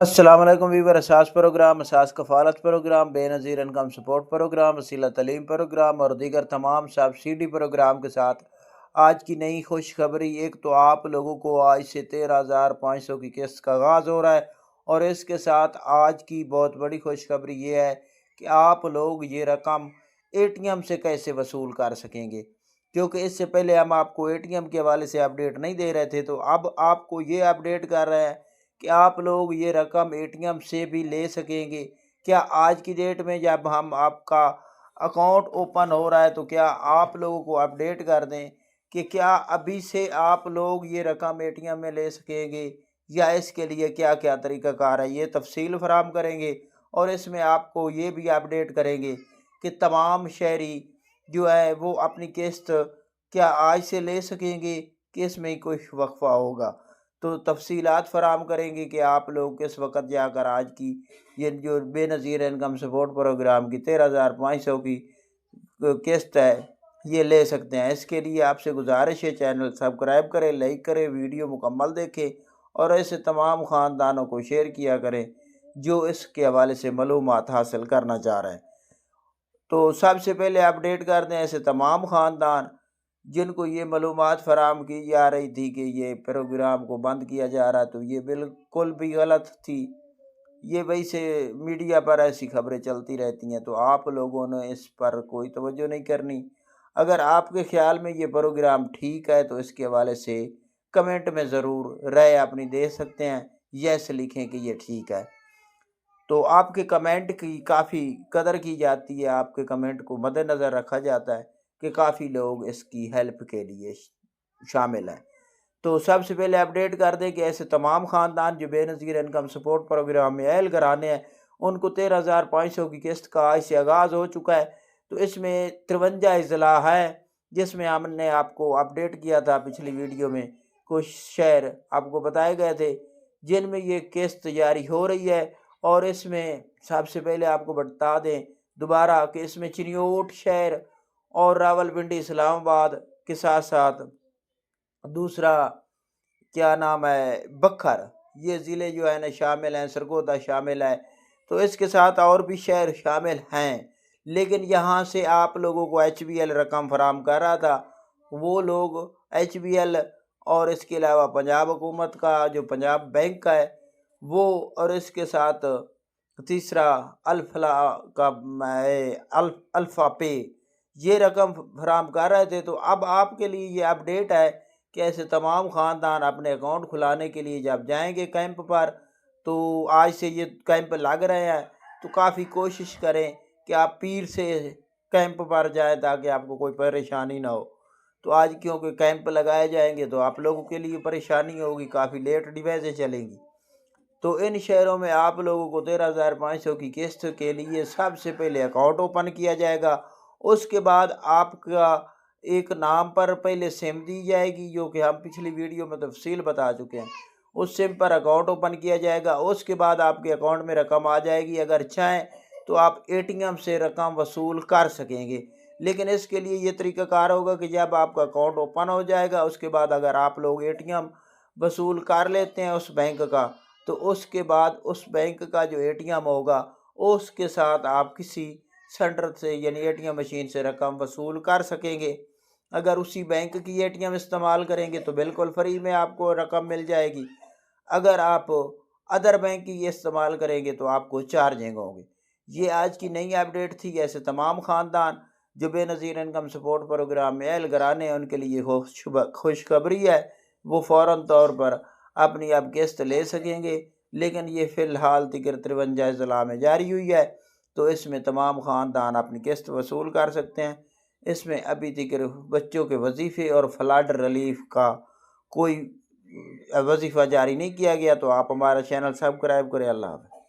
अस्सलाम वालेकुम viewer Ehsaas program Ehsaas कफ़ालत program Benazir income support program वसीला तलीम प्रोग्राम और दीगर तमाम सब्सिडी प्रोग्राम के साथ आज की नई खुशखबरी। एक तो आप लोगों को आज से 13,500 की किस्त का आगाज़ हो रहा है और इसके साथ आज की बहुत बड़ी खुशखबरी ये है कि आप लोग ये रकम एटीएम से कैसे वसूल कर सकेंगे, क्योंकि इससे पहले हम आपको एटीएम के हवाले से अपडेट नहीं दे रहे थे। तो अब आपको ये अपडेट कर रहे हैं कि आप लोग ये रकम एटीएम से भी ले सकेंगे। क्या आज की डेट में जब हम आपका अकाउंट ओपन हो रहा है तो क्या आप लोगों को अपडेट कर दें कि क्या अभी से आप लोग ये रकम एटीएम में ले सकेंगे या इसके लिए क्या क्या तरीक़ाकार है, ये तफसील फराहम करेंगे। और इसमें आपको ये भी अपडेट करेंगे कि तमाम शहरी जो है वो अपनी किस्त क्या आज से ले सकेंगे कि इसमें कोई वक्फा होगा। तो तफसीलात फ़राहम करेंगे कि आप लोग किस वक़्त जाकर आज की ये जो बेनज़ीर इनकम सपोर्ट प्रोग्राम की 13,500 की किस्त है ये ले सकते हैं। इसके लिए आपसे गुजारिश है, चैनल सब्सक्राइब करें, लाइक करें, वीडियो मुकम्मल देखें और ऐसे तमाम ख़ानदानों को शेयर किया करें जो इसके हवाले से मालूमात हासिल करना चाह रहे हैं। तो सबसे पहले अपडेट कर दें ऐसे तमाम ख़ानदान जिनको ये मालूमात फ़राहम की जा रही थी कि ये प्रोग्राम को बंद किया जा रहा है, तो ये बिल्कुल भी गलत थी। ये वैसे मीडिया पर ऐसी खबरें चलती रहती हैं, तो आप लोगों ने इस पर कोई तवज्जो नहीं करनी। अगर आपके ख़्याल में ये प्रोग्राम ठीक है तो इसके हवाले से कमेंट में ज़रूर राय अपनी दे सकते हैं। यस लिखें कि ये ठीक है। तो आपके कमेंट की काफ़ी कदर की जाती है, आपके कमेंट को मद्देनज़र रखा जाता है कि काफ़ी लोग इसकी हेल्प के लिए शामिल हैं। तो सबसे पहले अपडेट कर दें कि ऐसे तमाम ख़ानदान जो बेनज़ीर इनकम सपोर्ट प्रोग्राम में अहल कराने हैं उनको 13,500 की किस्त का आज से आगाज़ हो चुका है। तो इसमें 53 ज़िला है जिसमें हमने आपको अपडेट किया था पिछली वीडियो में। कुछ शहर आपको बताए गए थे जिनमें ये किस्त जारी हो रही है और इसमें सबसे पहले आपको बता दें दोबारा कि इसमें चिन्योट शहर और रावलपिंडी इस्लामाबाद के साथ साथ दूसरा क्या नाम है बखर, ये ज़िले जो है ना शामिल हैं, सरगोदा शामिल है। तो इसके साथ और भी शहर शामिल हैं, लेकिन यहाँ से आप लोगों को एचबीएल रकम फराहम कर रहा था। वो लोग एचबीएल और इसके अलावा पंजाब हुकूमत का जो पंजाब बैंक का है वो, और इसके साथ तीसरा अल्फला का अल्फ़ा पे ये रकम फराहम कर रहे थे। तो अब आपके लिए ये अपडेट है कि ऐसे तमाम ख़ानदान अपने अकाउंट खुलाने के लिए जब जाएंगे कैंप पर, तो आज से ये कैंप लग रहे हैं, तो काफ़ी कोशिश करें कि आप पीर से कैंप पर जाएं ताकि आपको कोई परेशानी ना हो। तो आज क्योंकि कैंप लगाए जाएंगे तो आप लोगों के लिए परेशानी होगी, काफ़ी लेट डिवाइसें चलेंगी। तो इन शहरों में आप लोगों को 13,500 की किस्त के लिए सबसे पहले अकाउंट ओपन किया जाएगा। उसके बाद आपका एक नाम पर पहले सिम दी जाएगी जो कि हम पिछली वीडियो में तफसील बता चुके हैं। उस सिम पर अकाउंट ओपन किया जाएगा। उसके बाद आपके अकाउंट में रकम आ जाएगी। अगर चाहें तो आप एटीएम से रकम वसूल कर सकेंगे, लेकिन इसके लिए ये तरीक़ाकार होगा कि जब आपका अकाउंट ओपन हो जाएगा उसके बाद अगर आप लोग एटीएम वसूल कर लेते हैं उस बैंक का, तो उसके बाद उस बैंक का जो एटीएम होगा उसके साथ आप किसी सेंटर से यानी एटीएम मशीन से रकम वसूल कर सकेंगे। अगर उसी बैंक की एटीएम इस्तेमाल करेंगे तो बिल्कुल फ्री में आपको रकम मिल जाएगी। अगर आप अदर बैंक की इस्तेमाल करेंगे तो आपको चार्जिंग होंगे। ये आज की नई अपडेट थी। ऐसे तमाम ख़ानदान जो बेनज़ीर इनकम सपोर्ट प्रोग्राम में अहल कराने हैं उनके लिए खुशखबरी है, वो फ़ौरन तौर पर अपनी अब किस्त ले सकेंगे। लेकिन ये फ़िलहाल तिकर 53 ज़िला में जारी हुई है, तो इसमें तमाम ख़ानदान अपनी किस्त वसूल कर सकते हैं। इसमें अभी तिकर बच्चों के वजीफ़े और फ्लड रिलीफ का कोई वजीफ़ा जारी नहीं किया गया। तो आप हमारा चैनल सब्सक्राइब करें। अल्लाह हाफ़िज़।